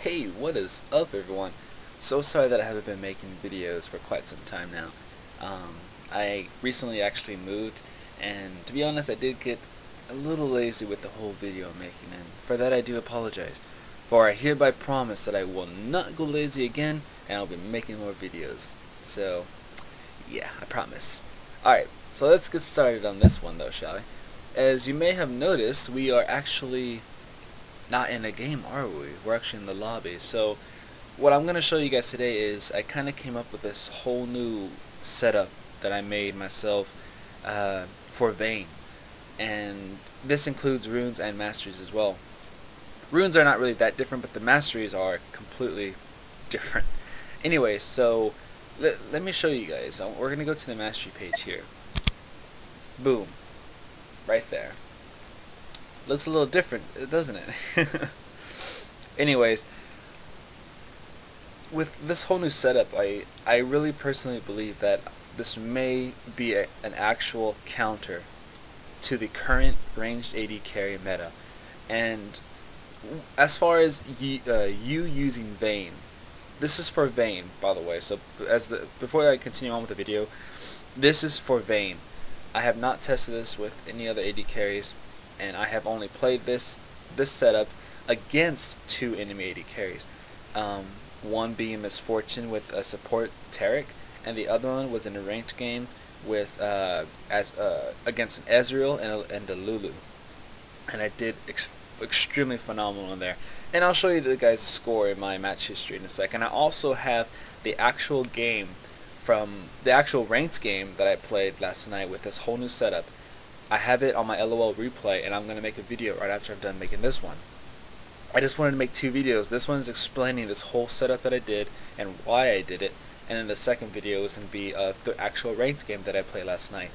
Hey, what is up everyone? So sorry that I haven't been making videos for quite some time now. I recently actually moved, and to be honest I did get a little lazy with the whole video making, and for that I do apologize. For I hereby promise that I will not go lazy again, and I'll be making more videos. So, yeah, I promise. Alright, so let's get started on this one though, shall we? As you may have noticed, we are actually not in a game, are we? We're actually in the lobby. So what I'm going to show you guys today is I kind of came up with this whole new setup that I made myself for Vayne. And this includes runes and masteries as well. Runes are not really that different, but the masteries are completely different. Anyway, so let me show you guys. We're going to go to the mastery page here. Boom. Right there. Looks a little different, doesn't it? Anyways, with this whole new setup, I really personally believe that this may be an actual counter to the current ranged AD carry meta. And as far as you using Vayne, this is for Vayne, by the way. So before I continue on with the video, this is for Vayne. I have not tested this with any other AD carries, and I have only played this setup against two enemy AD carries. One being Misfortune with a support Tarek, and the other one was in a ranked game with against an Ezreal and a Lulu, and I did extremely phenomenal in there. And I'll show you the guys' score in my match history in a second. I also have the actual game from the actual ranked game that I played last night with this whole new setup. I have it on my LOL replay, and I'm going to make a video right after I'm done making this one. I just wanted to make two videos. This one's explaining this whole setup that I did and why I did it, and then the second video is going to be the actual ranked game that I played last night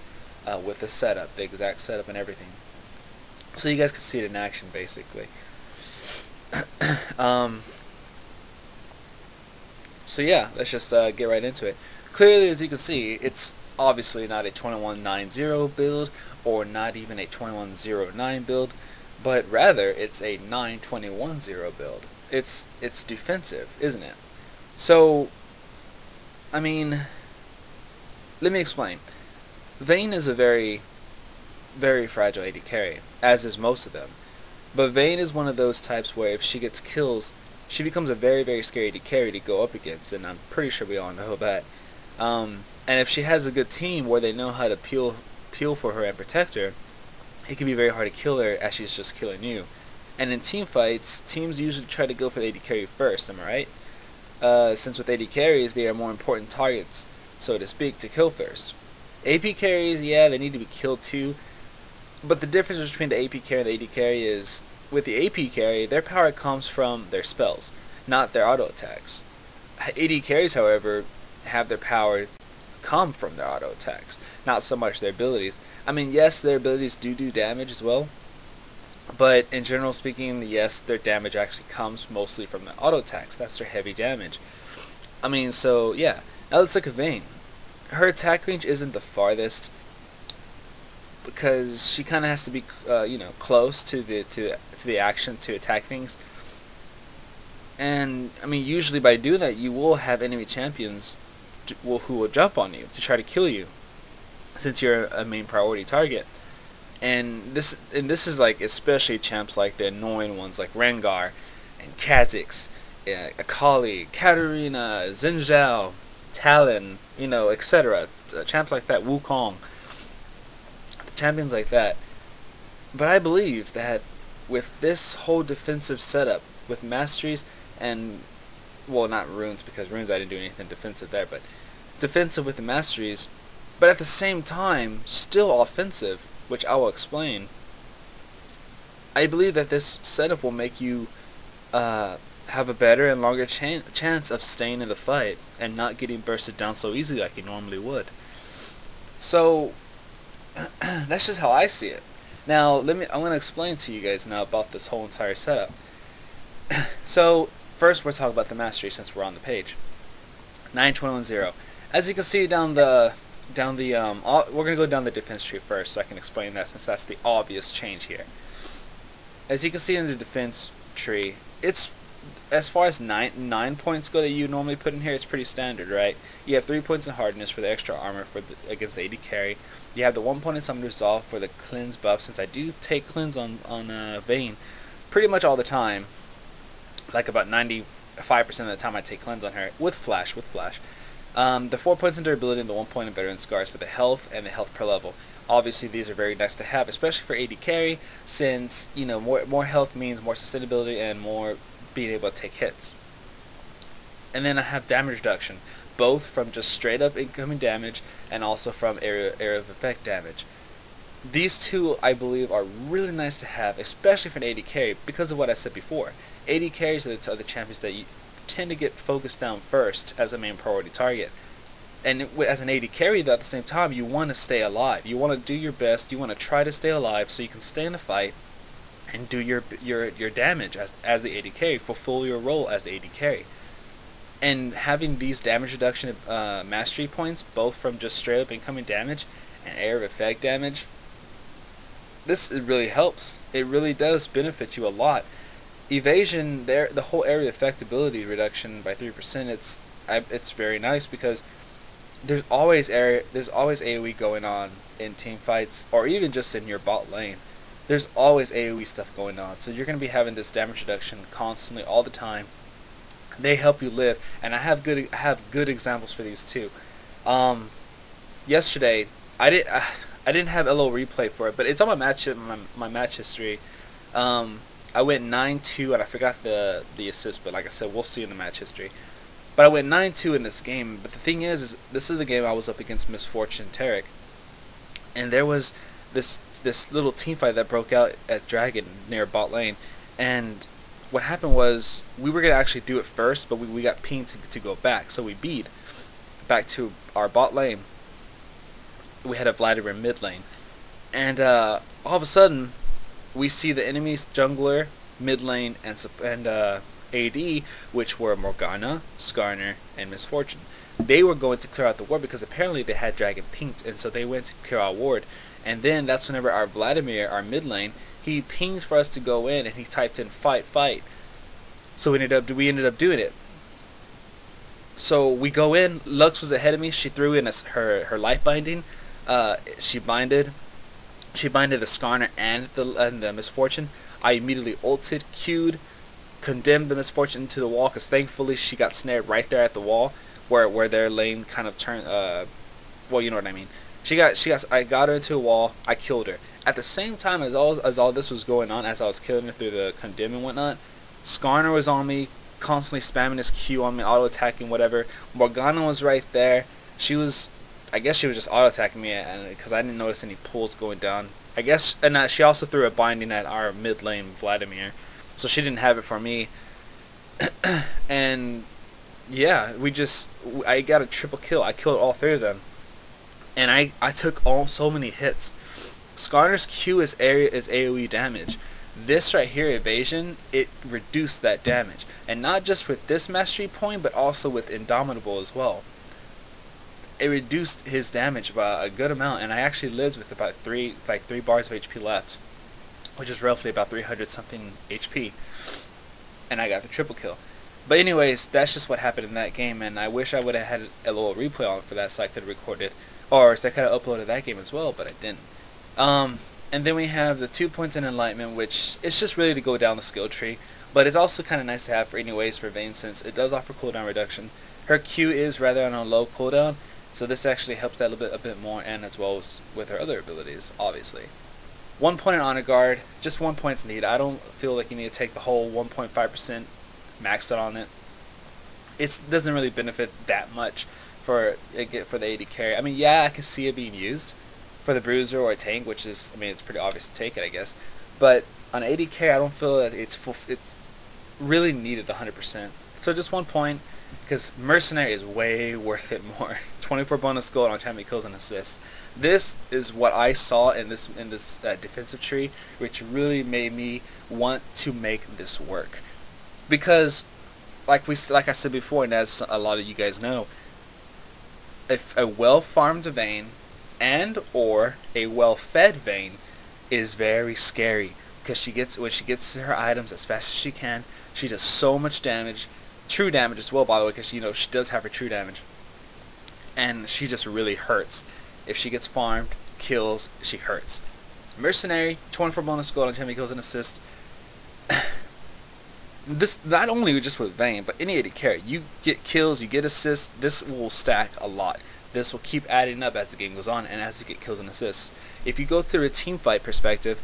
with the setup, the exact setup and everything. So you guys can see it in action, basically. So yeah, let's just get right into it. Clearly, as you can see, it's obviously not a 2190 build, or not even a 2109 build, but rather it's a 9210 build. It's defensive, isn't it? So, I mean, let me explain. Vayne is a very, very fragile AD carry, as is most of them. But Vayne is one of those types where if she gets kills, she becomes a very, very scary AD carry to go up against, and I'm pretty sure we all know that. And if she has a good team where they know how to peel for her and protect her, it can be very hard to kill her as she's just killing you. And in team fights, teams usually try to go for the AD carry first, am I right? Since with AD carries, they are more important targets, so to speak, to kill first. AP carries, yeah, they need to be killed too, but the difference between the AP carry and the AD carry is, with the AP carry, their power comes from their spells, not their auto attacks. AD carries, however, have their power come from their auto attacks, not so much their abilities. I mean, yes, their abilities do damage as well, but in general speaking, yes, their damage actually comes mostly from the auto attacks. That's their heavy damage. I mean, so yeah. Now let's look at Vayne. Her attack range isn't the farthest because she kind of has to be, close to the action to attack things. And I mean, usually by doing that, you will have enemy champions who will jump on you to try to kill you, since you're a main priority target. And this is like especially champs like the annoying ones like Rengar and Kha'Zix, Akali, Katarina, Xin Zhao, Talon, etc. Champs like that, Wukong, champions like that. But I believe that with this whole defensive setup, with masteries and, well, not runes, because runes I didn't do anything defensive there, but defensive with the masteries, but at the same time still offensive, which I will explain. I believe that this setup will make you have a better and longer chance of staying in the fight and not getting bursted down so easily like you normally would. So that's just how I see it. Now I'm going to explain to you guys now about this whole entire setup. So first we're talking about the mastery, since we're on the page. 9210. As you can see we're going to go down the defense tree first so I can explain that, since that's the obvious change here. As you can see in the defense tree, it's as far as nine points go that you normally put in here, it's pretty standard, right? You have 3 points in hardness for the extra armor against the AD carry. You have the 1 point in summon resolve for the cleanse buff, since I do take cleanse on Vayne pretty much all the time. Like about 95% of the time I take cleanse on her with flash. The 4 points in durability and the 1 point in veteran scars for the health and the health per level. Obviously, these are very nice to have, especially for AD carry, since more health means more sustainability and more being able to take hits. And then I have damage reduction, both from just straight up incoming damage and also from area of effect damage. These two, I believe, are really nice to have, especially for an AD carry, because of what I said before. AD carries are the champions that you tend to get focused down first as a main priority target. And as an AD carry, though, at the same time, you want to stay alive. You want to do your best. You want to try to stay alive so you can stay in the fight and do your damage as the AD carry, fulfill your role as the AD carry. And having these damage reduction mastery points, both from just straight up incoming damage and area of effect damage, it really helps. It really does benefit you a lot. Evasion, the whole area effect ability reduction by 3%, it's very nice because there's always AoE going on in team fights, or even just in your bot lane. There's always AoE stuff going on, so you're going to be having this damage reduction constantly all the time. They help you live, and I have good examples for these too. Yesterday I didn't have LO replay for it, but it's on my match history. I went 9-2, and I forgot the assist, but like I said, we'll see in the match history. But I went 9-2 in this game. But the thing is this is the game I was up against Misfortune Tarek, and there was this little team fight that broke out at Dragon near bot lane, and what happened was we were gonna actually do it first, but we got pinged to go back, so we beat back to our bot lane. We had a Vladimir mid lane, and all of a sudden we see the enemy's jungler, mid lane, and AD, which were Morgana, Skarner, and Misfortune. They were going to clear out the ward because apparently they had Dragon pinged, and so they went to clear out ward. And then that's whenever our Vladimir, our mid lane, he pinged for us to go in, and he typed in fight. So we ended up doing it. So we go in. Lux was ahead of me. She threw in her life binding. She binded the Skarner and the Misfortune. I immediately ulted, Q'd, condemned the Misfortune into the wall, because thankfully she got snared right there at the wall where their lane kind of turned. Well, you know what I mean. I got her into a wall. I killed her. At the same time as all this was going on, as I was killing her through the condemn and whatnot, Skarner was on me, constantly spamming his Q on me, auto attacking, whatever. Morgana was right there. I guess she was just auto attacking me, because I didn't notice any pulls going down. I guess, and she also threw a binding at our mid lane Vladimir, so she didn't have it for me. And yeah, I got a triple kill. I killed all three of them, and I took so many hits. Skarner's Q is AoE damage. This right here, evasion, it reduced that damage, and not just with this mastery point, but also with Indomitable as well. It reduced his damage by a good amount, and I actually lived with about 3 bars of HP left, which is roughly about 300 something HP, and I got the triple kill. But anyways, that's just what happened in that game, and I wish I would have had a little replay on for that so I could record it, or so I could have uploaded that game as well, but I didn't. And then we have the 2 points in Enlightenment, which it's just really to go down the skill tree, but it's also kind of nice to have for anyways for Vayne, since it does offer cooldown reduction. Her Q is rather on a low cooldown, so this actually helps that a bit more, and as well as with her other abilities, obviously. 1 point in Honor Guard, just 1 point's needed. I don't feel like you need to take the whole 1.5% max out on it. It doesn't really benefit that much for the AD carry. I mean, yeah, I can see it being used for the bruiser or a tank, which is, I mean, it's pretty obvious to take it, I guess. But on AD carry, I don't feel that it's really needed 100%. So just 1 point, because Mercenary is way worth it more. 24 bonus gold on champion kills and assists. This is what I saw in this defensive tree, which really made me want to make this work. Because, like I said before, and as a lot of you guys know, if a well-farmed Vayne and or a well-fed Vayne is very scary, because when she gets her items as fast as she can, She does so much damage, true damage as well, by the way, because you know she does have her true damage, and she just really hurts. If she gets farmed, kills, she hurts. Mercenary, 24 bonus gold on time kills and assist. This not only just with Vayne, but any AD carry. You get kills, you get assists. This will stack a lot. This will keep adding up as the game goes on and as you get kills and assists. If you go through a team fight perspective,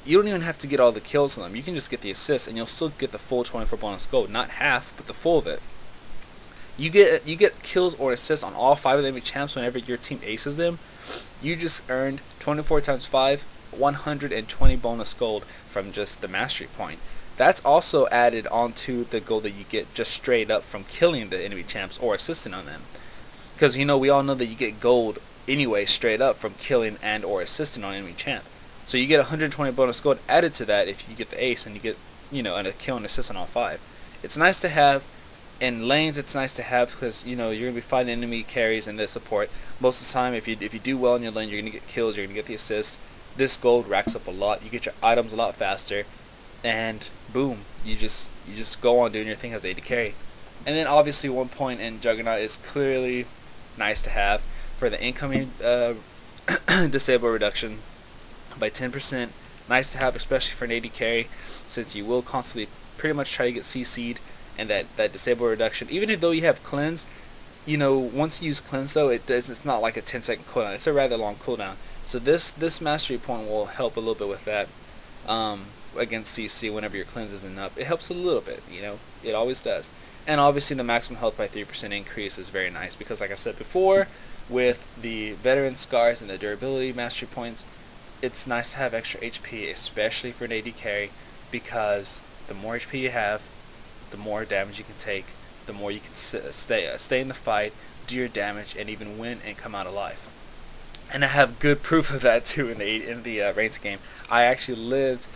you don't even have to get all the kills on them. You can just get the assists, and you'll still get the full 24 bonus gold. Not half, but the full of it. You get kills or assists on all 5 of the enemy champs whenever your team aces them. You just earned 24 times 5, 120 bonus gold from just the mastery point. That's also added onto the gold that you get just straight up from killing the enemy champs or assisting on them. Because you know, we all know that you get gold anyway straight up from killing and or assisting on enemy champ. So you get 120 bonus gold added to that if you get the ace and you get, you know, a kill and assist on all 5. It's nice to have. In lanes, it's nice to have because you know you're gonna be fighting enemy carries and their support. Most of the time, if you do well in your lane, you're gonna get kills. You're gonna get the assists. This gold racks up a lot. You get your items a lot faster, and boom, you just go on doing your thing as AD carry. And then obviously 1 point in Juggernaut is clearly nice to have for the incoming disable reduction by 10%. Nice to have, especially for an AD carry, since you will constantly pretty much try to get CC'd. And that disable reduction, even though you have cleanse, you know, once you use cleanse though, it's not like a 10-second cooldown. It's a rather long cooldown. So this mastery point will help a little bit with that against CC whenever your cleanse isn't up. It helps a little bit, you know, it always does. And obviously the maximum health by 3% increase is very nice because, like I said before, with the veteran scars and the durability mastery points, it's nice to have extra HP, especially for an AD carry, because the more HP you have, the more damage you can take, the more you can stay in the fight, do your damage, and even win and come out alive. And I have good proof of that too in the Reigns game. I actually lived.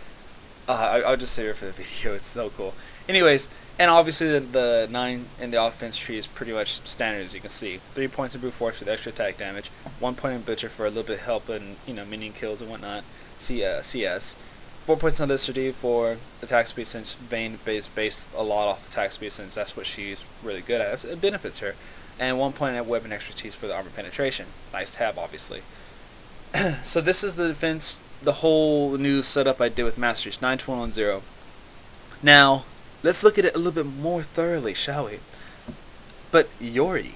I'll just save it for the video. It's so cool. Anyways, and obviously the 9 in the offense tree is pretty much standard, as you can see. 3 points in brute force with extra attack damage, 1 point in butcher for a little bit of help in, you know, minion kills and whatnot. CS. 4 points on Listerdy for attack speed, since Vayne based a lot off attack speed, since that's what she's really good at. It benefits her. And 1 point at weapon expertise for the armor penetration. Nice to have, obviously. So this is the defense, the whole new setup I did with masteries, 9-2-1-0. Now, let's look at it a little bit more thoroughly, shall we? But Yori,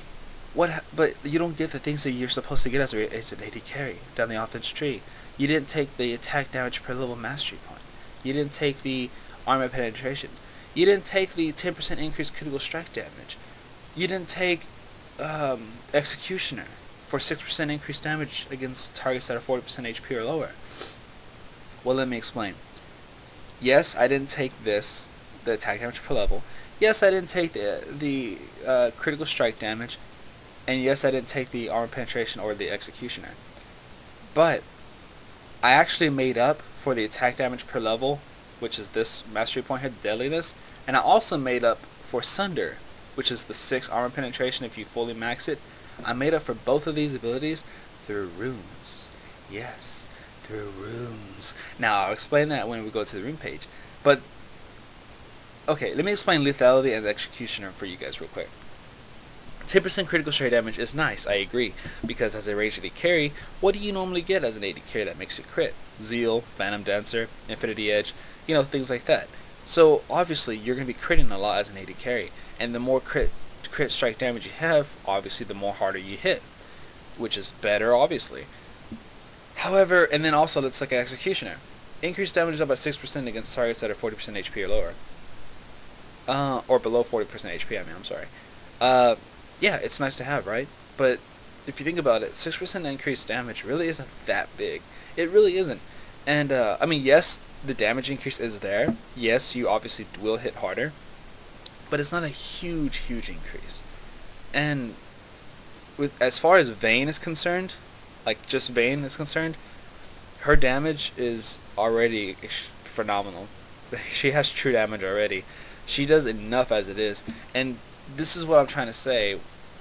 but you don't get the things that you're supposed to get as an AD carry down the offense tree. You didn't take the attack damage per level mastery point. You didn't take the armor penetration. You didn't take the 10% increased critical strike damage. You didn't take Executioner for 6% increased damage against targets that are 40% HP or lower. Well, let me explain. Yes, I didn't take this, the attack damage per level. Yes, I didn't take the critical strike damage. And yes, I didn't take the armor penetration or the Executioner. But I actually made up for the attack damage per level, which is this mastery point here, deadliness, and I also made up for Sunder, which is the 6 armor penetration if you fully max it. I made up for both of these abilities through runes. Yes, through runes. Now, I'll explain that when we go to the rune page. But, okay, let me explain lethality and the Executioner for you guys real quick. 10% critical strike damage is nice, I agree, because as a ranged AD carry, what do you normally get as an AD carry that makes you crit? Zeal, Phantom Dancer, Infinity Edge, you know, things like that. So obviously you're going to be critting a lot as an AD carry, and the more crit strike damage you have, obviously the more harder you hit, which is better, obviously. However, and then also let's look at Executioner. Increased damage is up by 6% against targets that are 40% HP or lower. Or below 40% HP, I'm sorry. Yeah, it's nice to have, right? But if you think about it, 6% increased damage really isn't that big. It really isn't. And, I mean, yes, the damage increase is there. Yes, you obviously will hit harder. But it's not a huge increase. And as far as Vayne is concerned, like just Vayne is concerned, her damage is already phenomenal. She has true damage already. She does enough as it is. And this is what I'm trying to say.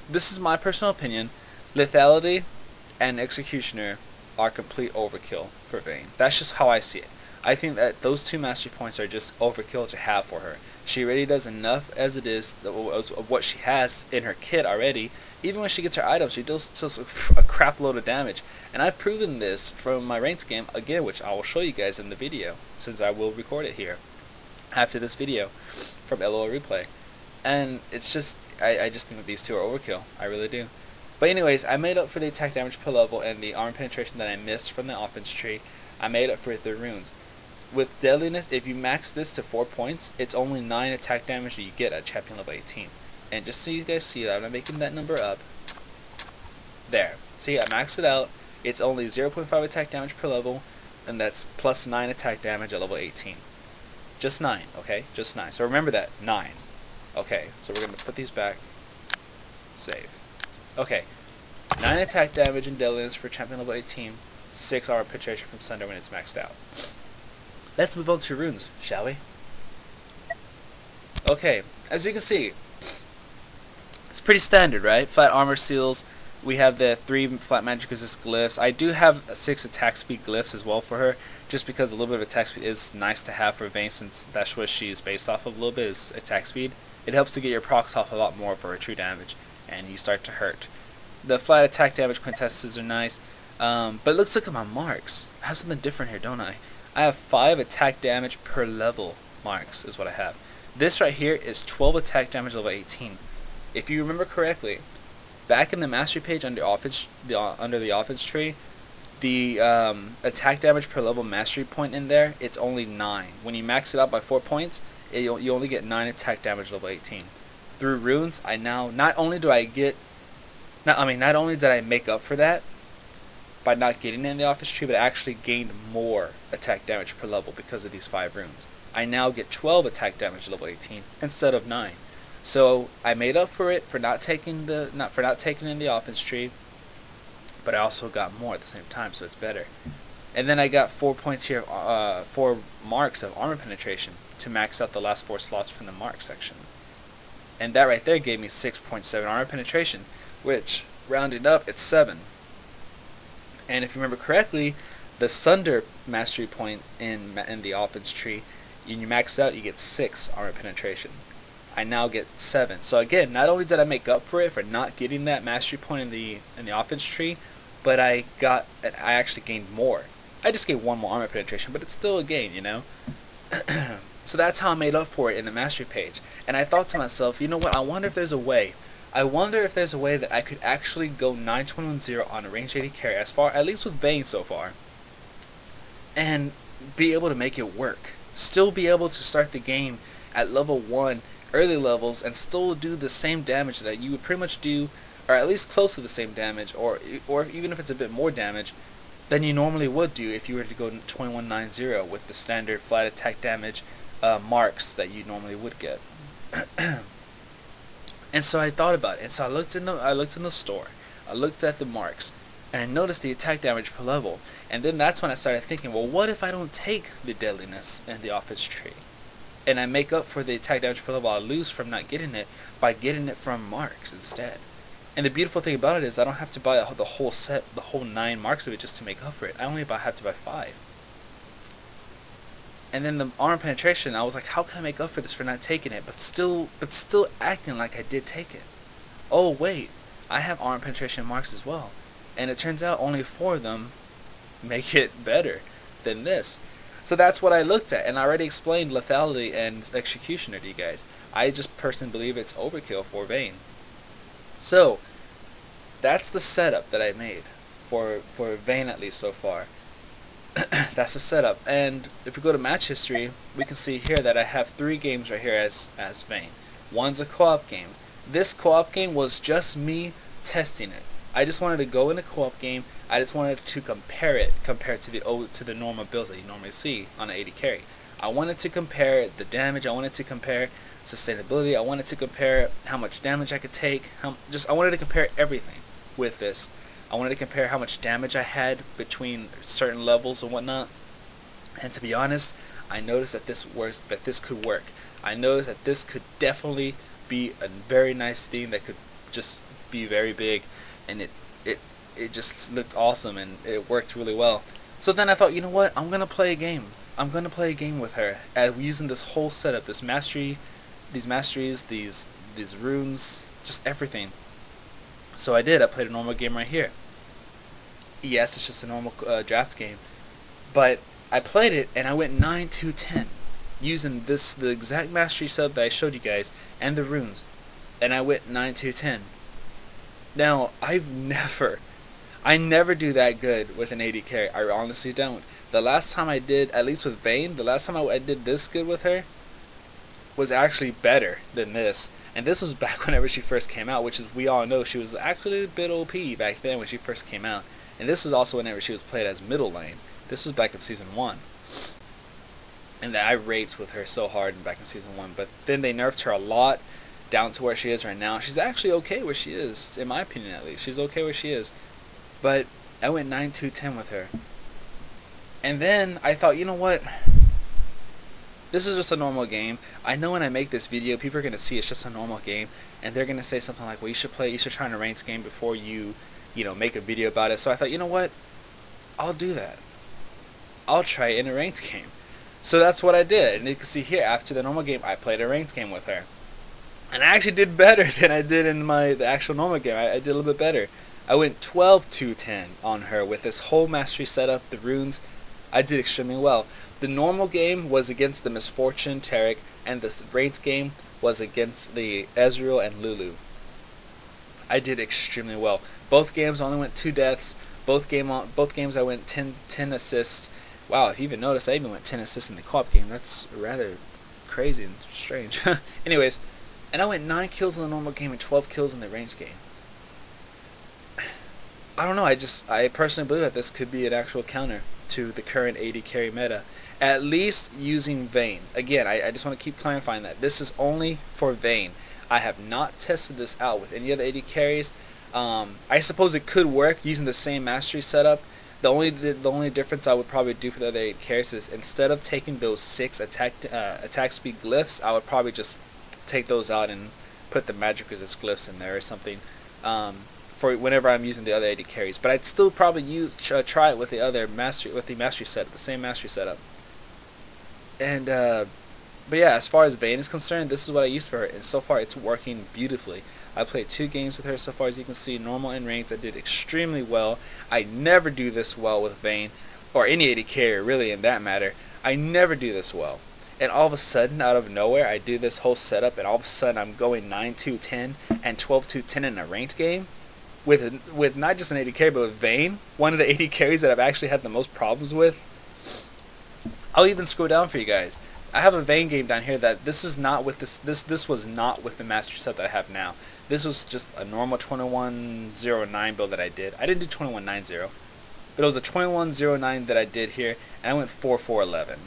This is my personal opinion. Lethality and Executioner are complete overkill for Vayne. That's just how I see it. I think that those 2 mastery points are just overkill to have for her. She already does enough as it is of what she has in her kit already. Even when she gets her items, she does a crap load of damage. And I've proven this from my ranked game again, which I will show you guys in the video, since I will record it here after this video from LOL Replay. And it's just, I just think that these two are overkill. I really do. But anyways, I made up for the attack damage per level and the armor penetration that I missed from the offense tree. I made up for it through runes. With deadliness, if you max this to 4 points, it's only 9 attack damage that you get at champion level 18. And just so you guys see that, I'm not making that number up. There. See, I maxed it out. It's only 0.5 attack damage per level, and that's plus 9 attack damage at level 18. Just 9, okay? Just 9. So remember that, 9. Okay, so we're going to put these back. Save. Okay, 9 attack damage and deadliness for champion level 18, 6 armor penetration from Sunder when it's maxed out. Let's move on to runes, shall we? Okay, as you can see, it's pretty standard, right? Flat armor seals. We have the 3 flat magic resist glyphs. I do have 6 attack speed glyphs as well for her, just because a little bit of attack speed is nice to have for Vayne, since that's what she's based off of a little bit, is attack speed. It helps to get your procs off a lot more for her true damage, and you start to hurt. The flat attack damage quintessences are nice, but let's look at my marks. I have something different here, don't I? I have 5 attack damage per level marks is what I have. This right here is 12 attack damage level 18. If you remember correctly, back in the mastery page under the offense tree, the attack damage per level mastery point in there, it's only 9. When you max it out by 4 points, you only get 9 attack damage level 18. Through runes, I now not only did I make up for that by not getting it in the office tree, but I actually gained more attack damage per level because of these 5 runes. I now get 12 attack damage level 18 instead of 9. So I made up for it for not taking in the offense tree, but I also got more at the same time, so it's better. And then I got 4 points here, 4 marks of armor penetration to max out the last 4 slots from the mark section. And that right there gave me 6.7 armor penetration, which, rounded up, it's 7. And if you remember correctly, the Sunder mastery point in the offense tree, when you max out, you get 6 armor penetration. I now get 7. So again, not only did I make up for it for not getting that mastery point in the offense tree, but I actually gained more. I just gained 1 more armor penetration, but it's still a gain, you know. So that's how I made up for it in the mastery page. And I thought to myself, you know what? I wonder if there's a way. I wonder if there's a way that I could actually go 9-21-0 on a range 80 carry, at least with Vayne so far, and be able to make it work. Still be able to start the game at level 1, early levels, and still do the same damage that you would pretty much do, or at least close to the same damage, or even if it's a bit more damage than you normally would do if you were to go 21-9-0 with the standard flat attack damage marks that you normally would get. And so I thought about it, and so I looked in the store, I looked at the marks, and I noticed the attack damage per level. And then that's when I started thinking, well, what if I don't take the deadliness in the offense tree, and I make up for the attack damage per level I lose from not getting it by getting it from marks instead? And the beautiful thing about it is I don't have to buy the whole set, the whole 9 marks of it just to make up for it. I only have to buy 5. And then the armor penetration, I was like, how can I make up for this for not taking it, but still acting like I did take it? Oh wait, I have armor penetration marks as well. And it turns out only 4 of them make it better than this. So that's what I looked at, and I already explained lethality and executioner to you guys. I just personally believe it's overkill for Vayne. So that's the setup that I made for Vayne, at least so far. That's the setup. And if we go to match history, we can see here that I have 3 games right here as Vayne. One's a co-op game. This co-op game was just me testing it. I just wanted to go in a co-op game. I just wanted to compare it to the normal builds that you normally see on an 80 carry. I wanted to compare the damage. I wanted to compare sustainability. I wanted to compare how much damage I could take. I wanted to compare everything with this. I wanted to compare how much damage I had between certain levels and whatnot. And to be honest, I noticed that this could work. I noticed that this could definitely be a very nice theme that could just be very big, and it just looked awesome, and it worked really well. So then I thought, you know what? I'm gonna play a game. I'm gonna play a game with her, using this whole setup, this mastery these masteries, these runes, just everything. So I did. I played a normal game right here. Yes, it's just a normal draft game, but I played it and I went 9-2-10 using the exact mastery sub that I showed you guys and the runes, and I went 9-2-10. Now I never do that good with an AD carry. I honestly don't. The last time I did, at least with Vayne, the last time I did this good with her was actually better than this. And this was back whenever she first came out, which is, we all know she was actually a bit OP back then when she first came out. And this was also whenever she was played as middle lane. This was back in Season 1. And I raped with her so hard back in Season 1. But then they nerfed her a lot down to where she is right now. She's actually okay where she is, in my opinion at least. She's okay where she is. But I went 9-2-10 with her. And then I thought, you know what? This is just a normal game. I know when I make this video, people are going to see it's just a normal game. And they're going to say something like, well, you should try in a ranked game before you make a video about it. So I thought, you know what? I'll do that. I'll try it in a ranked game. So that's what I did. And you can see here, after the normal game, I played a ranked game with her. And I actually did better than I did in the actual normal game. I did a little bit better. I went 12-2-10 on her with this whole mastery setup, the runes. I did extremely well. The normal game was against the Misfortune, Tarek, and the ranked game was against the Ezreal and Lulu. I did extremely well. Both games only went 2 deaths. Both games I went 10 assists. Wow, if you even noticed, I even went 10 assists in the co-op game. That's rather crazy and strange. Anyways, and I went 9 kills in the normal game and 12 kills in the ranged game. I don't know, I personally believe that this could be an actual counter to the current AD carry meta. At least using Vayne. Again, I just want to keep clarifying that. This is only for Vayne. I have not tested this out with any other AD carries. I suppose it could work using the same mastery setup. The only difference I would probably do for the other AD carries is instead of taking those 6 attack speed glyphs, I would probably just take those out and put the magic resist glyphs in there or something. For whenever I'm using the other AD carries, but I'd still probably try it with the mastery setup, the same mastery setup. And but yeah, as far as Vayne is concerned, this is what I used for her, and so far it's working beautifully. I played 2 games with her so far, as you can see, normal and ranked. I did extremely well. I never do this well with Vayne, or any AD carrier really in that matter. I never do this well. And all of a sudden, out of nowhere, I do this whole setup, and all of a sudden I'm going 9-2-10 and 12-2-10 in a ranked game. With not just an AD carry, but with Vayne, one of the AD carries that I've actually had the most problems with. I'll even scroll down for you guys. I have a Vayne game down here that this is not with this was not with the mastery set that I have now. This was just a normal 2109 build that I did. I didn't do 2190, but it was a 2109 that I did here, and I went 4-4-11.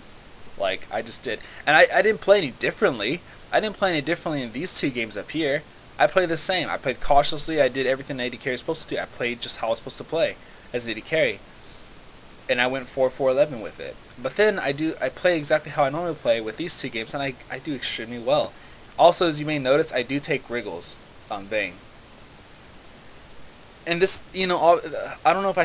Like, I just did. And I didn't play any differently. I didn't play any differently in these 2 games up here. I played the same. I played cautiously. I did everything AD carry is supposed to do. I played just how I was supposed to play as an AD carry. And I went 4-4-11 with it. But then I play exactly how I normally play with these 2 games, and I do extremely well. Also, as you may notice, I do take wriggles on Vayne. And this, I don't know if I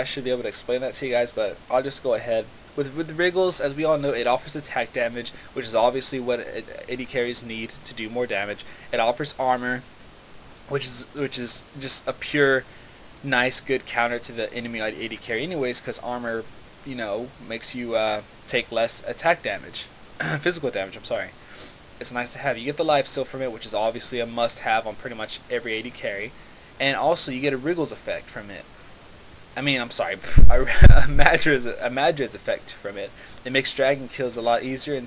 should be able to explain that to you guys, but I'll just go ahead. With the wriggles, as we all know, it offers attack damage, which is obviously what AD carries need to do more damage. It offers armor, which is just a pure, nice, good counter to the enemy AD carry anyways, because armor, makes you take less attack damage, physical damage, I'm sorry. It's nice to have. You get the life steal from it, which is obviously a must-have on pretty much every AD carry, and also you get a wriggles effect from it. I mean, I'm sorry, a Madra's effect from it. It makes dragon kills a lot easier and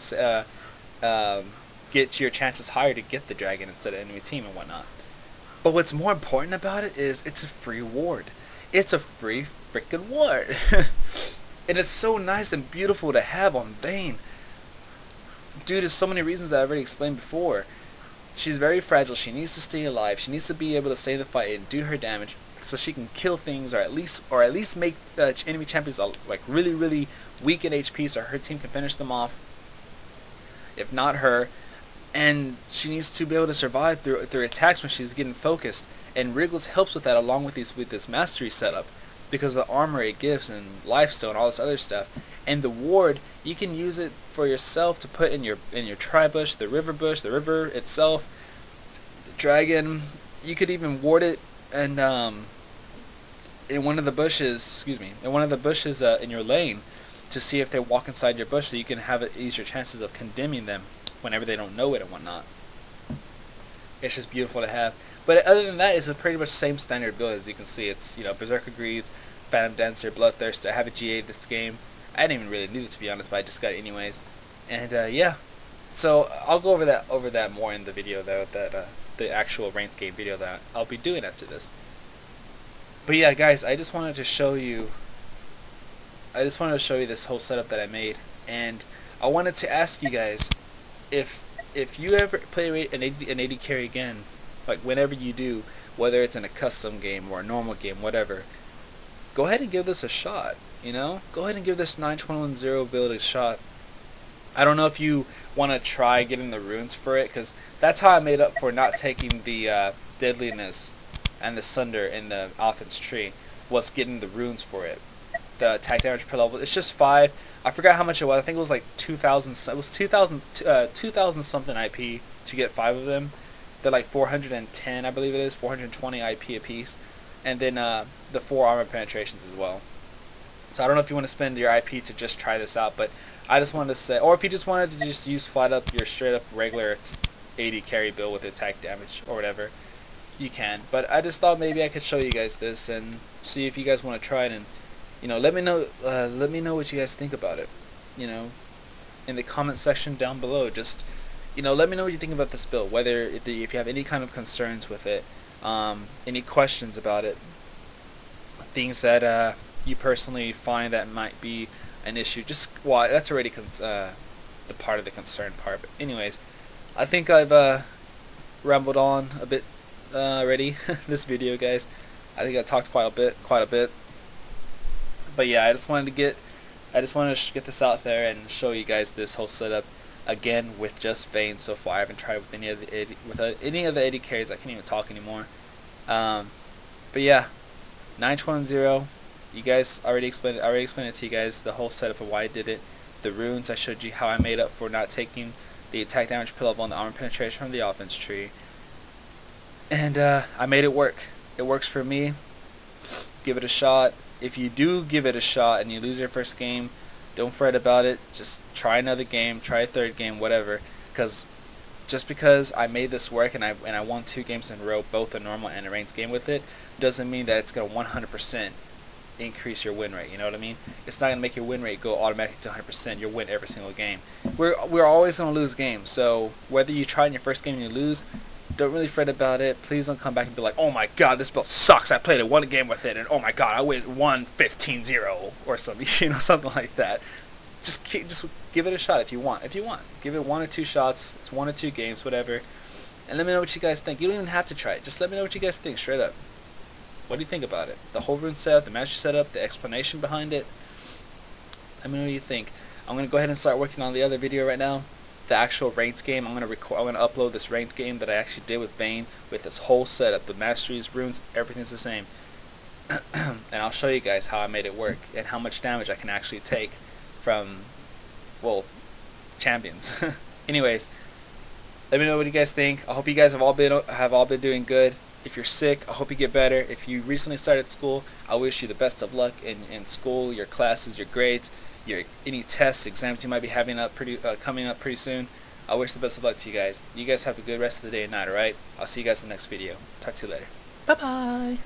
get your chances higher to get the dragon instead of enemy team and whatnot. But what's more important about it is it's a free ward. It's a free freaking ward. And it's so nice and beautiful to have on Vayne. Due to so many reasons that I've already explained before. She's very fragile. She needs to stay alive. She needs to be able to stay in the fight and do her damage, so she can kill things, or at least make enemy champions like really weak in HP, so her team can finish them off. If not her, and she needs to be able to survive through attacks when she's getting focused. And Wriggles helps with that, along with this mastery setup, because of the armor it gives and lifesteal and all this other stuff. And the ward, you can use it for yourself to put in your tri-bush, the river itself, the dragon. You could even ward it and in one of the bushes, in your lane, to see if they walk inside your bush, so you can have it ease your chances of condemning them whenever they don't know it and whatnot. It's just beautiful to have. But other than that, it's a pretty much same standard build. As you can see, it's, you know, Berserker Greed, Phantom Dancer, Bloodthirster. I have a GA this game. I didn't even really need it, to be honest, but I just got it anyways. And yeah, so I'll go over that more in the video though, the actual ranked game video that I'll be doing after this. But yeah, guys, I just wanted to show you this whole setup that I made, and I wanted to ask you guys if you ever play an AD carry again, like whenever you do, whether it's in a custom game or a normal game, whatever, go ahead and give this a shot. You know, go ahead and give this 9.210 build a shot. I don't know if you want to try getting the runes for it, because that's how I made up for not taking the deadliness and the sunder in the offense tree, was getting the runes for it. The attack damage per level, it's just 5. I forgot how much it was. I think it was like 2,000. It was 2,000 something IP to get 5 of them. They're like 410, I believe it is, 420 IP a piece, and then the 4 armor penetrations as well. So I don't know if you want to spend your IP to just try this out, but I just wanted to say, or if you just wanted to just use flat up your straight up regular AD carry build with attack damage or whatever, you can. But I just thought maybe I could show you guys this and see if you guys want to try it, and you know, let me know what you guys think about it. You know, in the comment section down below. Just, you know, let me know what you think about this build. Whether if you have any kind of concerns with it, any questions about it, things that you personally find that might be an issue. Just, well, that's already the part of the concern part. But anyways, I think I've rambled on a bit already. This video, guys. I think I talked quite a bit. But yeah, I just wanted to get this out there and show you guys this whole setup again with just Vayne so far. I haven't tried with any of the AD carries. I can't even talk anymore. But yeah, 9.210. You guys already explained it to you guys, the whole setup of why I did it. The runes, I showed you how I made up for not taking the attack damage per level on the armor penetration from the offense tree. And I made it work. It works for me. Give it a shot. If you do give it a shot and you lose your first game, don't fret about it. Just try another game, try a third game, whatever. Because just because I made this work and I won 2 games in a row, both a normal and a ranked game with it, doesn't mean that it's going to 100% increase your win rate. You know what I mean? It's not going to make your win rate go automatically to 100%. You'll win every single game. We're always going to lose games. So whether you try in your first game and you lose, don't really fret about it. Please don't come back and be like, oh my god, this build sucks. I played one game with it and oh my god, I won 15-0 or something. You know, something like that. Just give it a shot if you want. Give it 1 or 2 shots. It's 1 or 2 games, whatever. And let me know what you guys think. You don't even have to try it. Just let me know what you guys think straight up. What do you think about it? The whole rune setup, the mastery setup, the explanation behind it. Let me know what you think. I'm gonna go ahead and start working on the other video right now. The actual ranked game. I'm gonna upload this ranked game that I actually did with Vayne with this whole setup, the masteries, runes, everything's the same. And I'll show you guys how I made it work and how much damage I can actually take from, well, champions. Anyways, let me know what you guys think. I hope you guys have all been doing good. If you're sick, I hope you get better. If you recently started school, I wish you the best of luck in school, your classes, your grades, any tests, exams you might be having coming up pretty soon. I wish the best of luck to you guys. You guys have a good rest of the day and night, alright? I'll see you guys in the next video. Talk to you later. Bye-bye!